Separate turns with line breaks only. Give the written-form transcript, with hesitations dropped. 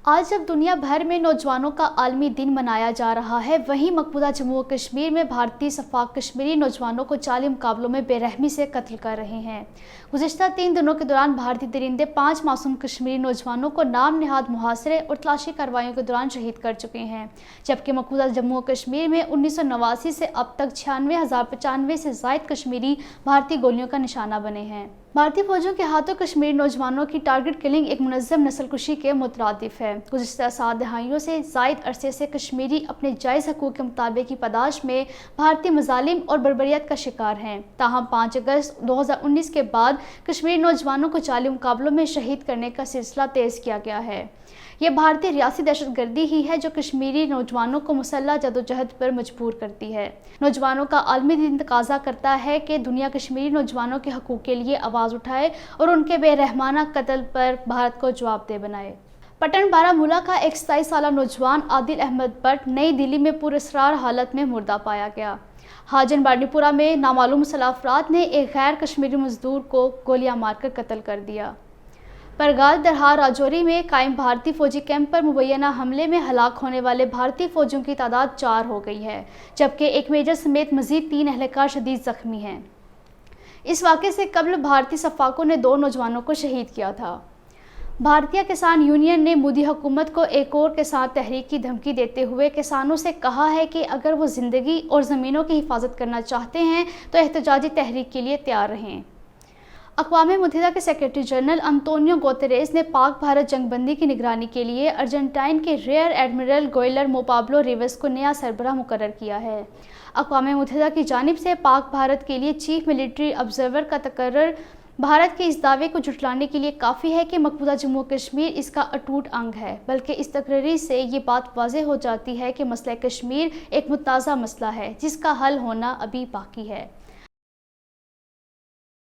آج جب دنیا بھر میں نوجوانوں کا عالمی دن منایا جا رہا ہے، وہیں مقبوضہ جموں و کشمیر میں بھارتی سفاک کشمیری نوجوانوں کو جعلی مقابلوں میں بے رحمی سے قتل کر رہے ہیں۔ گزشتہ 3 دنوں کے دوران بھارتی درندے 5 معصوم کشمیری نوجوانوں کو نام نہاد محاصرے اور تلاشی کارروائیوں کے دوران شہید کر چکے ہیں، جبکہ مقبوضہ جموں و کشمیر میں 1989 سے اب تک 96,095 سے زائد کشمیری بھارتی گولیوں کا نشانہ بنے ہیں۔ بھارتی فوجوں کے ہاتھوں کشمیری نوجوانوں کی ٹارگٹ کلنگ ایک منظم نسل کشی کے مترادف ہے۔ گزشتہ 7 دہائیوں سے زائد عرصے سے کشمیری اپنے جائز حقوق کے مطالبے کی پاداش میں بھارتی مظالم اور بربریت کا شکار ہیں، تاہم 5 اگست 2019 کے بعد کشمیری نوجوانوں کو جعلی مقابلوں میں شہید کرنے کا سلسلہ تیز کیا گیا ہے۔ یہ بھارتی ریاستی دہشت گردی ہی ہے جو کشمیری نوجوانوں کو مسلح جدوجہد پر مجبور کرتی ہے۔ نوجوانوں کا عالمی دن تقاضا کرتا ہے کہ دنیا کشمیری نوجوانوں کے حقوق کے لیے آواز اٹھائے اور ان کے بے رحمانہ قتل پر بھارت کو جواب دہ بنائے۔ پٹن بارہمولہ کا ایک 27 سالہ نوجوان عادل احمد بٹ نئی دہلی میں پراسرار حالت میں مردہ پایا گیا۔ ہاجن بانڈی پورہ میں نامعلوم مسلح افراد نے ایک غیر کشمیری مزدور کو گولیاں مار کر قتل کر دیا۔ پرگال درہا راجوری میں قائم بھارتی فوجی کیمپ پر مبینہ حملے میں ہلاک ہونے والے بھارتی فوجیوں کی تعداد 4 ہو گئی ہے، جبکہ ایک میجر سمیت مزید 3 اہلکار شدید زخمی ہیں۔ اس واقعے سے قبل بھارتی سفاکوں نے 2 نوجوانوں کو شہید کیا تھا۔ بھارتیہ کسان یونین نے مودی حکومت کو ایک اور کسان تحریک کی دھمکی دیتے ہوئے کسانوں سے کہا ہے کہ اگر وہ زندگی اور زمینوں کی حفاظت کرنا چاہتے ہیں تو احتجاجی تحریک کے لیے تیار رہیں۔ اقوام متحدہ کے سیکرٹری جنرل انطونیو گوتریز نے پاک بھارت جنگ بندی کی نگرانی کے لیے ارجنٹائن کے ریئر ایڈمرل گوئلرمو پابلو ریوس کو نیا سربراہ مقرر کیا ہے۔ اقوام متحدہ کی جانب سے پاک بھارت کے لیے چیف ملٹری آبزرور کا تقرر بھارت کے اس دعوے کو جھٹلانے کے لیے کافی ہے کہ مقبوضہ جموں و کشمیر اس کا اٹوٹ انگ ہے، بلکہ اس تقرری سے یہ بات واضح ہو جاتی ہے کہ مسئلہ کشمیر ایک متنازع مسئلہ ہے جس کا حل ہونا ابھی باقی ہے۔